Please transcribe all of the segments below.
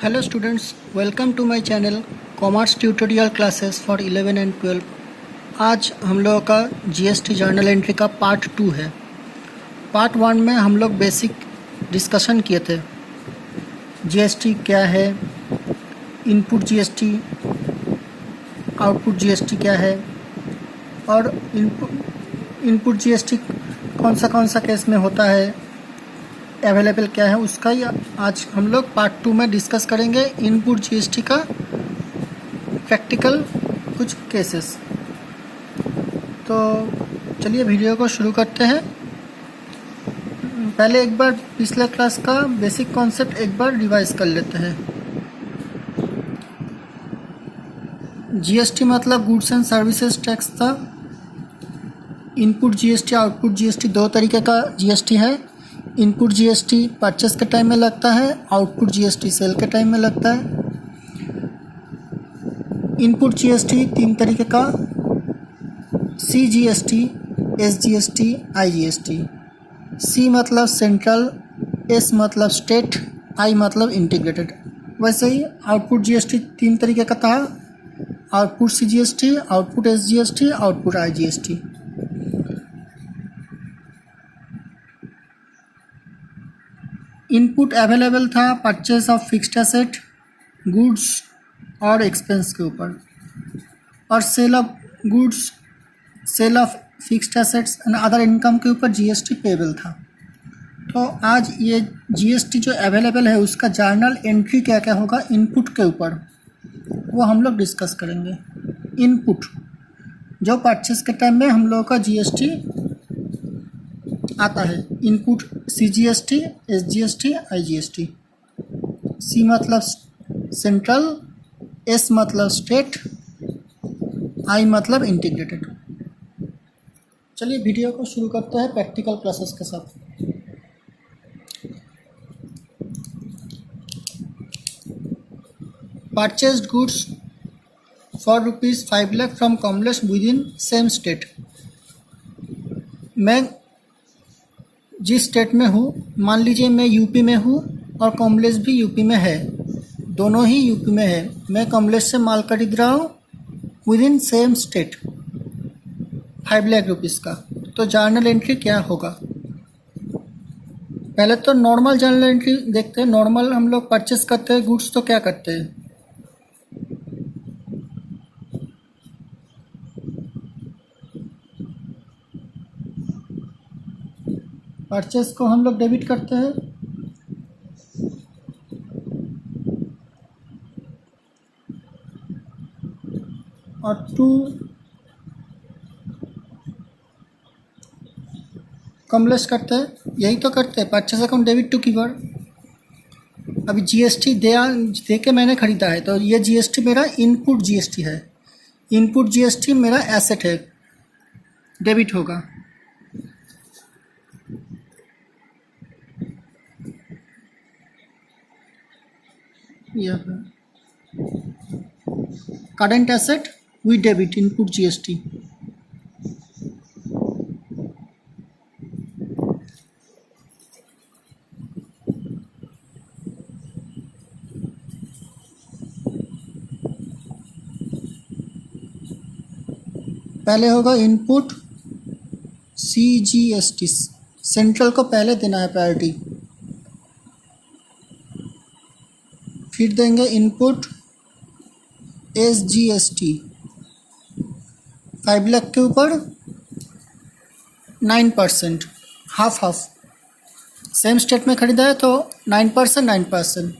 Hello students, welcome to my channel Commerce Tutorial Classes for 11 and 12। आज हम लोगों का जीएसटी जर्नल एंट्री का पार्ट 2 है। पार्ट 1 में हम लोग बेसिक डिस्कशन किए थे। जीएसटी क्या है, इनपुट जीएसटी, आउटपुट जीएसटी क्या है और इनपुट जीएसटी कौन सा केस में होता है, अवेलेबल क्या है, उसका ही आज हम लोग पार्ट 2 में डिस्कस करेंगे। इनपुट जीएसटी का प्रैक्टिकल कुछ केसेस। तो चलिए वीडियो को शुरू करते हैं। पहले एक बार पिछले क्लास का बेसिक कॉन्सेप्ट एक बार रिवाइज कर लेते हैं। जीएसटी मतलब गुड्स एंड सर्विसेज टैक्स था। इनपुट जीएसटी, आउटपुट जीएसटी दो तरीके का जीएसटी है। इनपुट जीएसटी परचेस के टाइम में लगता है, आउटपुट जीएसटी सेल के टाइम में लगता है। इनपुट जीएसटी तीन तरीके का, सीजीएसटी, एसजीएसटी, आईजीएसटी। सी मतलब सेंट्रल, एस मतलब स्टेट, आई मतलब इंटीग्रेटेड। वैसे ही आउटपुट जीएसटी तीन तरीके का था, output CGST, output SGST, output IGST. Input available था purchase of fixed asset, goods और एक्सपेंस के ऊपर, और sale of goods, sale of fixed assets and other income के ऊपर जीएसटी पेबल था। तो आज ये जीएसटी जो अवेलेबल है उसका जर्नल एंट्री क्या क्या होगा इनपुट के ऊपर, वो हम लोग डिस्कस करेंगे। इनपुट जो परचेस के टाइम में हम लोगों का जीएसटी आता है, input CGST, SGST, IGST. C मतलब सेंट्रल, एस मतलब स्टेट, आई मतलब इंटीग्रेटेड। चलिए वीडियो को शुरू करते हैं प्रैक्टिकल क्लासेस के साथ। Purchased goods for ₹5 lakh from Kamlesh with in same state. मैं जिस स्टेट में हूँ, मान लीजिए मैं यूपी में हूँ और कमलेश भी यूपी में है, दोनों ही यूपी में है। मैं कमलेश से माल खरीद रहा हूँ with in same state, 5 lakh rupees का। तो जर्नल एंट्री क्या होगा? पहले तो नॉर्मल जर्नल एंट्री देखते हैं। नॉर्मल हम लोग परचेस करते हैं गुड्स तो क्या करते हैं, परचेस को हम लोग डेबिट करते हैं, और टू कमलेश करते हैं। यही तो करते हैं, परचेस अकाउंट डेबिट टू कीवर। अभी जीएसटी दे के मैंने ख़रीदा है, तो ये जीएसटी मेरा इनपुट जीएसटी है। इनपुट जीएसटी मेरा एसेट है, डेबिट होगा। Current asset we debit input GST. पहले होगा इनपुट सीजीएसटी, सेंट्रल को पहले देना है प्रायोरिटी। फिर देंगे इनपुट एसजीएसटी, 5 लाख के ऊपर 9%, हाफ। सेम स्टेट में खरीदा है तो 9%,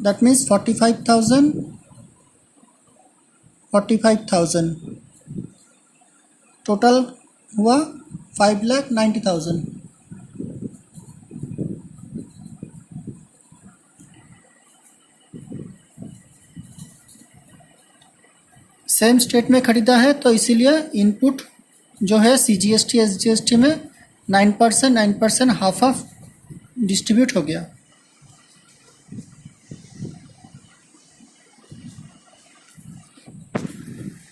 दैट मीन्स 45,000 टोटल हुआ 5,90,000। सेम स्टेट में खरीदा है तो इसीलिए इनपुट जो है सीजीएसटी, एसजीएसटी में 9%, हाफ डिस्ट्रीब्यूट हो गया।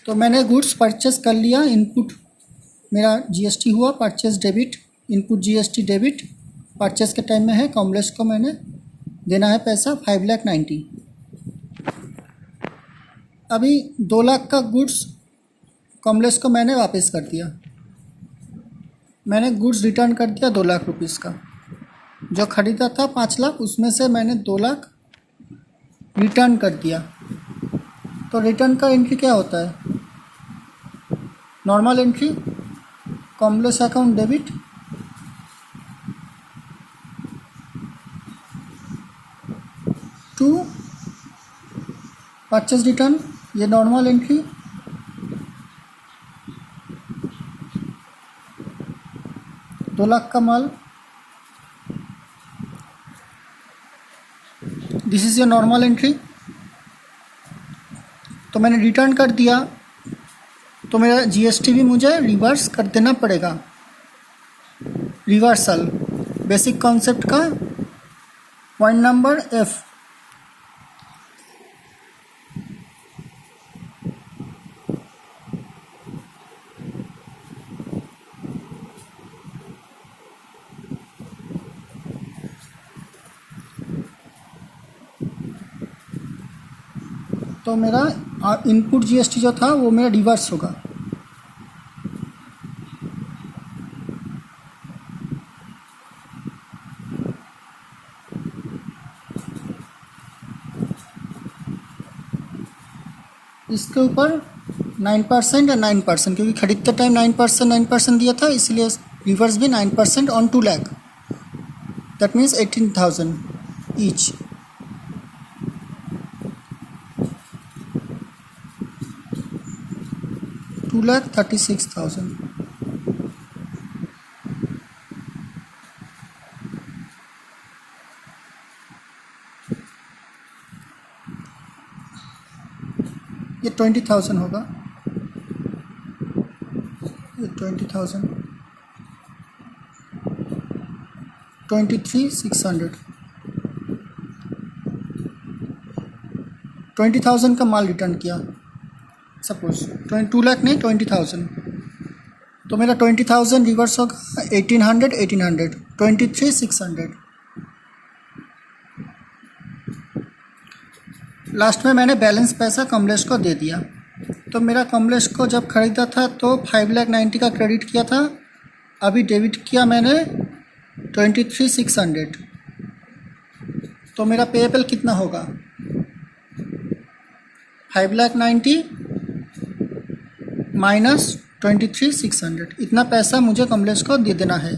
तो मैंने गुड्स परचेस कर लिया, इनपुट मेरा जीएसटी हुआ, purchase debit, input GST debit, purchase के टाइम में है। कमलेश को मैंने देना है पैसा 5,90,000। अभी 2 लाख का गुड्स कमलेश को मैंने वापस कर दिया। मैंने गुड्स रिटर्न कर दिया 2 लाख रुपीस का। जो ख़रीदा था 5 लाख, उसमें से मैंने 2 लाख रिटर्न कर दिया। तो रिटर्न का एंट्री क्या होता है? Normal entry, Kamlesh account debit, to purchase return, ये नॉर्मल एंट्री, दो लाख का माल, this is your normal entry. तो मैंने रिटर्न कर दिया, तो मेरा जीएसटी भी मुझे रिवर्स कर देना पड़ेगा। रिवर्सल बेसिक कॉन्सेप्ट का पॉइंट नंबर एफ। तो मेरा इनपुट जीएसटी जो था वो मेरा रिवर्स होगा। इसके ऊपर 9% या 9%, क्योंकि खरीदते टाइम 9% दिया था, इसलिए रिवर्स भी 9% on 2 lakh, that means 18,000 each. $2,36,000। ये 20,000 होगा, ये 20,000, 23,600। 20,000 का माल रिटर्न किया, सपोज 2 लाख नहीं, 20,000। तो मेरा 20,000 रिवर्स होगा 1,800, 1,800, 23,600। लास्ट में मैंने बैलेंस पैसा कमलेश को दे दिया। तो मेरा कमलेश को जब ख़रीदा था तो 5,90,000 का क्रेडिट किया था, अभी डेबिट किया मैंने 23,600। तो मेरा पेएबल कितना होगा? 5,90,000 माइनस 23,600, इतना पैसा मुझे कमलेश को दे देना है।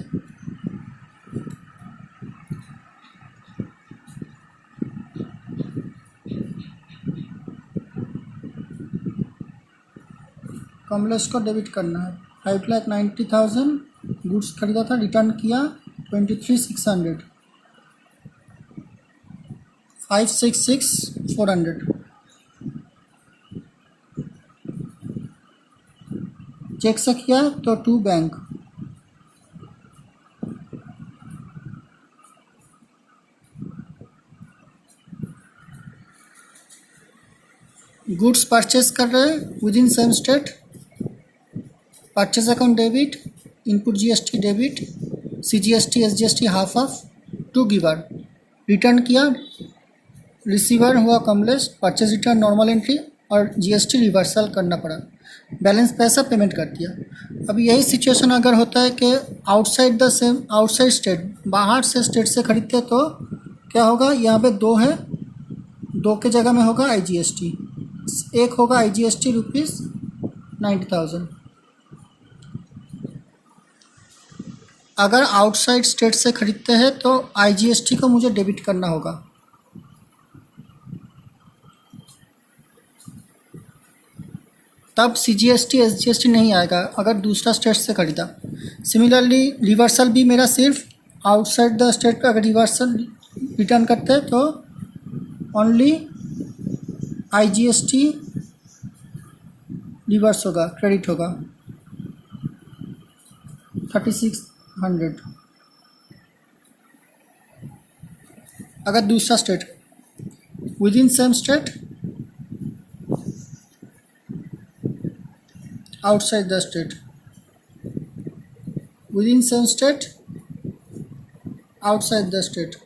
कमलेश को डेबिट करना है 5,90,000, गुड्स खरीदा था, रिटर्न किया 23,600, 566,400। चेक से किया तो टू बैंक। गुड्स परचेज कर रहे within same state, purchase account debit, input GST debit, CGST SGST half of, to giver. Return किया, रिसीवर हुआ Kamlesh, purchase return normal entry और जीएसटी रिवर्सल करना पड़ा। बैलेंस पैसा पेमेंट कर दिया। अब यही सिचुएशन अगर होता है कि outside the same, outside state, बाहर से स्टेट से खरीदते तो क्या होगा? यहाँ पे 2 है, 2 के जगह में होगा आईजीएसटी, एक होगा आईजीएसटी ₹90,000। अगर आउटसाइड स्टेट से खरीदते हैं तो आईजीएसटी को मुझे डेबिट करना होगा। तब सीजीएसटी एसजीएसटी नहीं आएगा अगर दूसरा स्टेट से खरीदा। सिमिलरली रिवर्सल भी मेरा सिर्फ आउटसाइड द स्टेट पे अगर रिवर्सल रिटर्न करते हैं तो ओनली आईजीएसटी रिवर्स होगा, क्रेडिट होगा 3,600। अगर दूसरा state with in same state, outside the state, within same state, outside the state,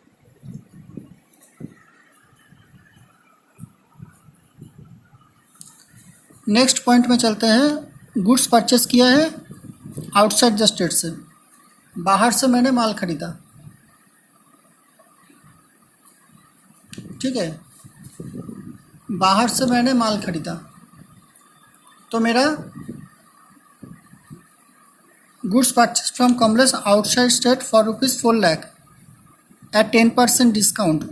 next point में चलते हैं। गुड्स परचेस किया है आउटसाइड द स्टेट से, बाहर से मैंने माल खरीदा, ठीक है, बाहर से मैंने माल खरीदा, तो मेरा goods purchase from Kamlesh outside state for ₹4 lakh at 10% discount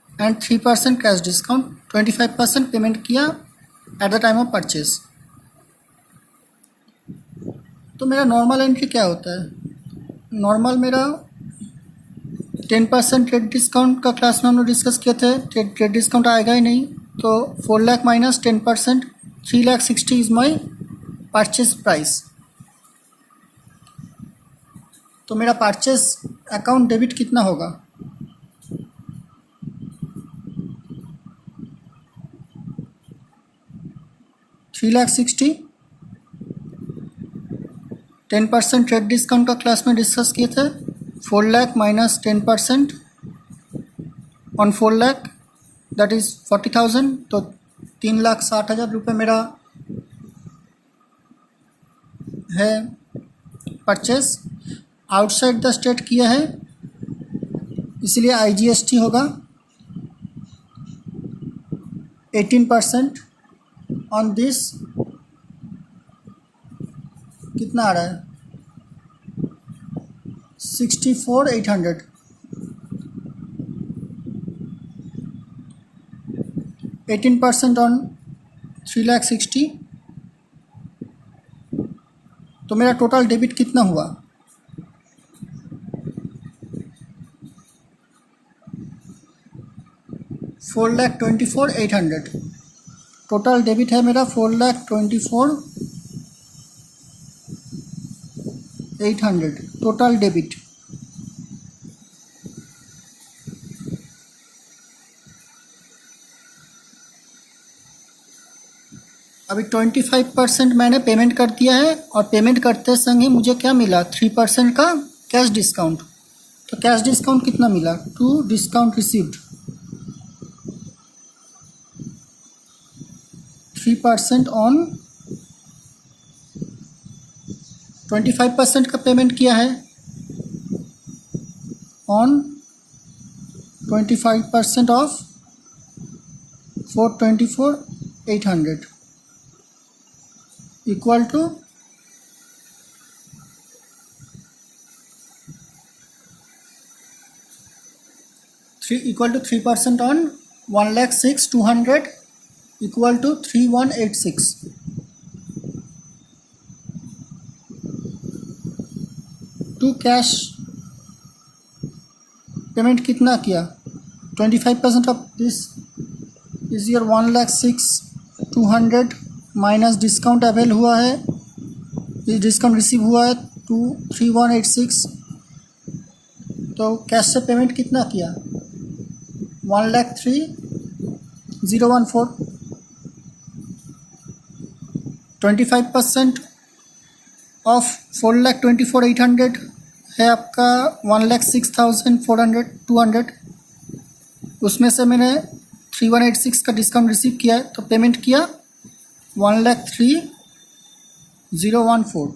and 3% cash discount, 25% payment किया at the time of purchase. तो मेरा नॉर्मल एंट्री क्या होता है? नॉर्मल मेरा 10% ट्रेड डिस्काउंट का क्लास में हम लोग डिस्कस किए थे, ट्रेड डिस्काउंट आएगा ही नहीं, तो 4 lakh minus 10%, 3,60,000 is my purchase price. तो मेरा परचेस अकाउंट डेबिट कितना होगा? $3,60,000, 10% ट्रेड डिस्काउंट का क्लास में डिस्कस किए थे, 4 lakh minus 10% on 4 lakh that is 40,000, तो 3,60,000 रुपये मेरा है परचेस। आउटसाइड द स्टेट किया है, इसलिए IGST होगा 18% ऑन दिस, कितना आ रहा है? 64,800। एटीन % ऑन 3,60,000, तो मेरा टोटल डेबिट कितना हुआ? $4,24,800। टोटल डेबिट है मेरा 4,24,800 टोटल डेबिट। अभी 25% मैंने पेमेंट कर दिया है, और पेमेंट करते संग ही मुझे क्या मिला? 3% का कैश डिस्काउंट। तो कैश डिस्काउंट कितना मिला? टू डिस्काउंट रिसीव्ड 3% ऑन 25% का पेमेंट किया है on 25% off 424,800 equal to equal to 3% on 1,06,200 equal to 3,186। To cash payment कितना किया? 25% off this is your 1,06,200 minus discount avail हुआ है, डिस्काउंट रिसीव हुआ है 3,186। तो कैश से पेमेंट कितना किया? 1,03,014। 25% ऑफ 4,24,800 है आपका 1,06,200। उसमें से मैंने 3,186 का डिस्काउंट रिसीव किया है, तो पेमेंट किया 1,03,014।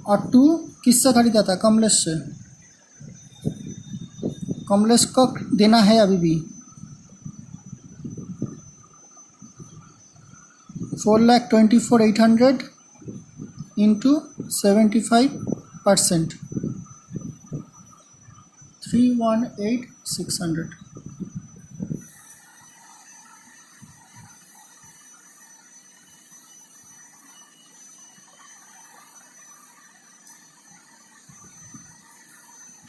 और 2 किससे खरीदा था? कमलेश से। कमलेश को देना है अभी भी 4,24,800 इंटू 75%, 3,18,600।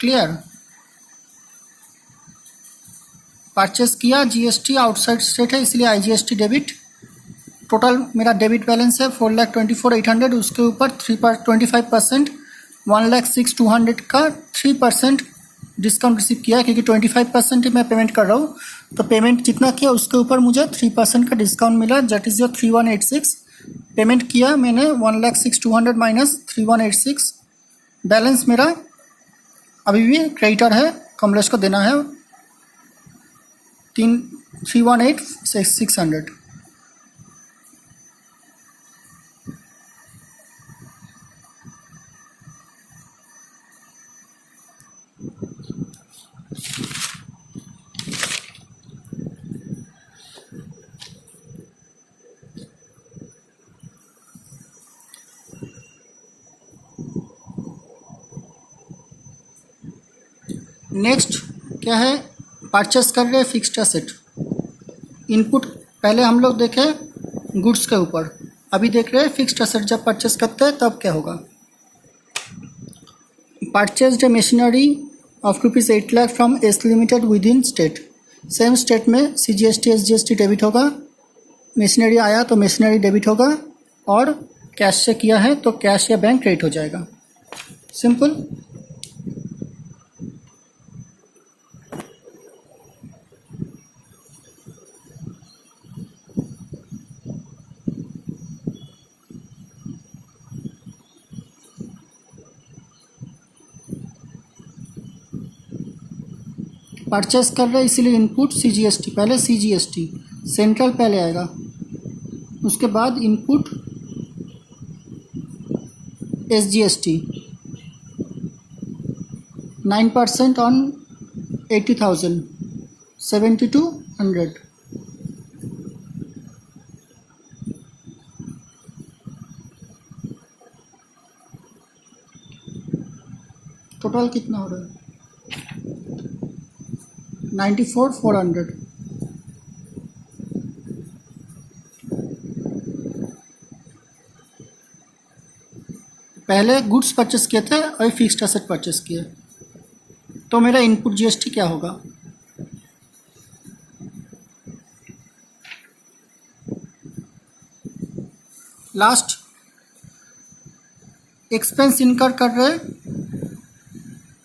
क्लियर? परचेस किया, GST आउटसाइड स्टेट है इसलिए IGST डेबिट। टोटल मेरा डेबिट बैलेंस है 4,24,800, उसके ऊपर 25% 1,06,200 का 3% डिस्काउंट रिसीव किया, क्योंकि 25% ही मैं पेमेंट कर रहा हूँ। तो पेमेंट जितना किया उसके ऊपर मुझे 3% का डिस्काउंट मिला, दैट इज़ योर 3,186। पेमेंट किया मैंने 1,06,200 माइनस 3,186। बैलेंस मेरा अभी भी क्रेडिटर है, कमलेश को देना है 3,18,600। नेक्स्ट क्या है, परचेस कर रहे हैं फिक्स्ड एसेट। इनपुट पहले हम लोग देखे गुड्स के ऊपर, अभी देख रहे हैं फिक्स्ड एसेट जब परचेस करते हैं तब क्या होगा। Purchased machinery of ₹8 lakh from S limited with in state. Same state में CGST SGST डेबिट होगा। मशीनरी आया तो मशीनरी डेबिट होगा, और कैश से किया है तो कैश या बैंक क्रेडिट हो जाएगा। सिंपल। परचेस कर रहे हैं इसीलिए इनपुट CGST, पहले CGST सेंट्रल पहले आएगा, उसके बाद इनपुट SGST 9% ऑन 80,000 7200। टोटल कितना हो रहा है 94,400। पहले गुड्स परचेस किए थे और फिक्स्ड एसेट परचेस किए, तो मेरा इनपुट GST क्या होगा। लास्ट एक्सपेंस इनकर कर रहे,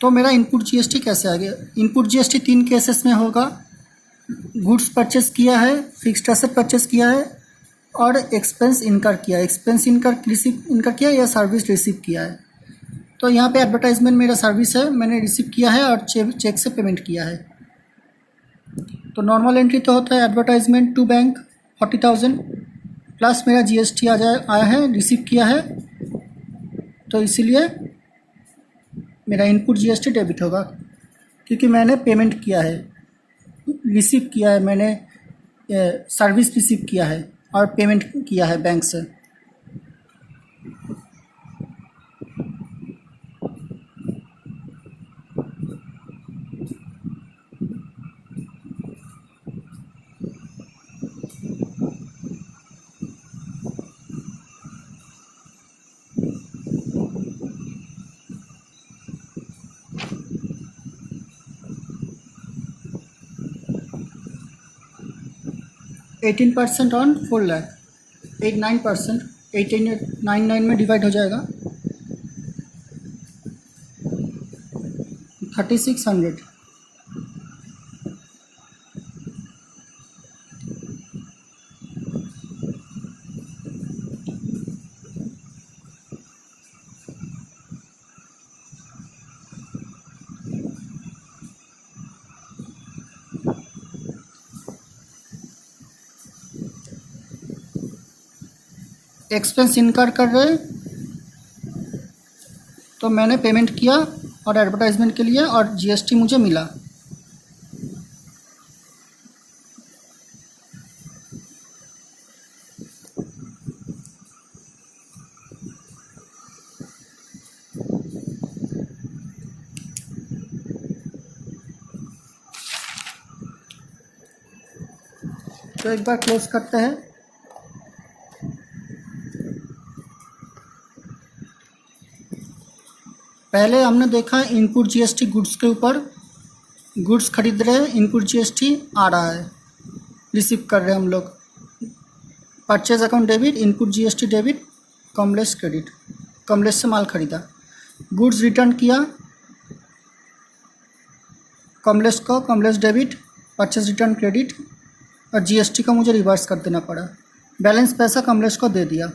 तो मेरा इनपुट GST कैसे आ गया। इनपुट GST 3 केसेस में होगा, गुड्स परचेस किया है, फिक्स्ड एसेट परचेस किया है, और एक्सपेंस इनकर किया है। एक्सपेंस इनकर किया या सर्विस रिसीव किया है। तो यहाँ पे एडवर्टाइजमेंट मेरा सर्विस है, मैंने रिसीव किया है और चेक से पेमेंट किया है। तो नॉर्मल एंट्री तो होता है एडवर्टाइजमेंट टू बैंक 40,000 प्लस मेरा GST आया है, रिसीव किया है, तो इसीलिए मेरा इनपुट GST डेबिट होगा, क्योंकि मैंने पेमेंट किया है, रिसीव किया है, मैंने सर्विस रिसीव किया है और पेमेंट किया है बैंक से। एटीन 18% ऑन 4 लाख, 89%, 1899 में डिवाइड हो जाएगा 3600। एक्सपेंस इनकर कर रहे, तो मैंने पेमेंट किया और एडवर्टाइजमेंट के लिए, और GST मुझे मिला। तो एक बार क्लोज करते हैं। पहले हमने देखा इनपुट GST गुड्स के ऊपर, गुड्स खरीद रहे हैं, इनपुट GST आ रहा है, रिसीव कर रहे हैं हम लोग। Purchase account debit, input GST debit, कमलेस क्रेडिट, कमलेस से माल खरीदा। गुड्स रिटर्न किया कमलेस को, कमलेस डेबिट, परचेज रिटर्न क्रेडिट, और GST का मुझे रिवर्स कर देना पड़ा। बैलेंस पैसा कमलेस को दे दिया।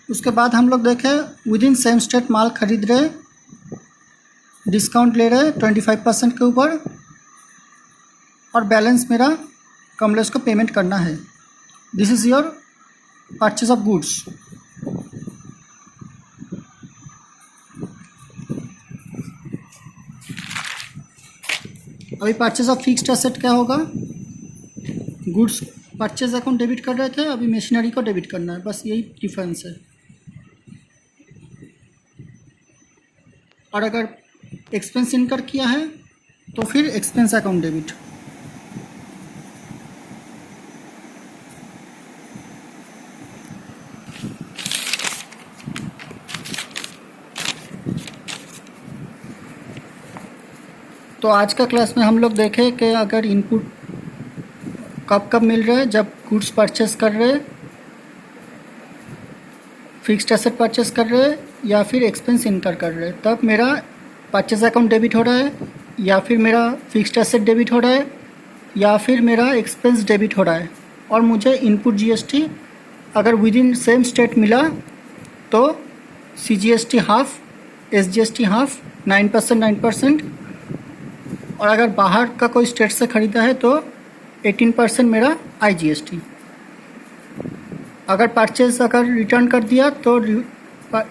उसके बाद हम लोग देखें विद इन सेम स्टेट माल खरीद रहे, डिस्काउंट ले रहे 25% के ऊपर, और बैलेंस मेरा कमलेस को पेमेंट करना है। This is your purchase of goods. अभी परचेज ऑफ फिक्स्ड एसेट क्या होगा, गुड्स परचेज अकाउंट डेबिट कर रहे थे, अभी मशीनरी को डेबिट करना है, बस यही डिफरेंस है। और अगर एक्सपेंस इनकर किया है तो फिर एक्सपेंस अकाउंट डेबिट। तो आज का क्लास में हम लोग देखें कि अगर इनपुट कब कब मिल रहा है, जब गुड्स परचेस कर रहे, फिक्स्ड एसेट परचेस कर रहे या फिर एक्सपेंस इनकर कर रहे, तब मेरा परचेस अकाउंट डेबिट हो रहा है, या फिर मेरा फिक्स्ड एसेट डेबिट हो रहा है, या फिर मेरा एक्सपेंस डेबिट हो रहा है। और मुझे इनपुट जीएसटी अगर विद इन सेम स्टेट मिला तो सीजीएसटी हाफ, एसजीएसटी हाफ, 9% 9%, और अगर बाहर का कोई स्टेट से ख़रीदा है तो 18% मेरा आईजीएसटी। अगर परचेज अगर रिटर्न कर दिया तो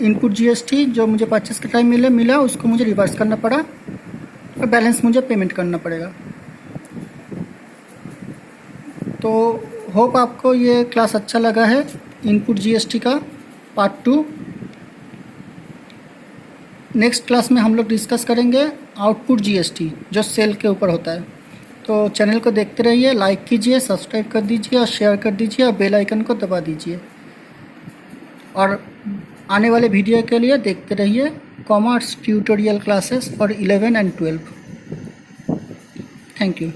इनपुट जीएसटी जो मुझे परचेज के टाइम मिला उसको मुझे रिवर्स करना पड़ा और बैलेंस मुझे पेमेंट करना पड़ेगा। तो होप आपको ये क्लास अच्छा लगा है, इनपुट जीएसटी का पार्ट 2। नेक्स्ट क्लास में हम लोग डिस्कस करेंगे आउटपुट जीएसटी जो सेल के ऊपर होता है। तो चैनल को देखते रहिए, लाइक कीजिए, सब्सक्राइब कर दीजिए और शेयर कर दीजिए और बेल आइकन को दबा दीजिए। और आने वाले वीडियो के लिए देखते रहिए commerce tutorial classes for 11 and 12। Thank you.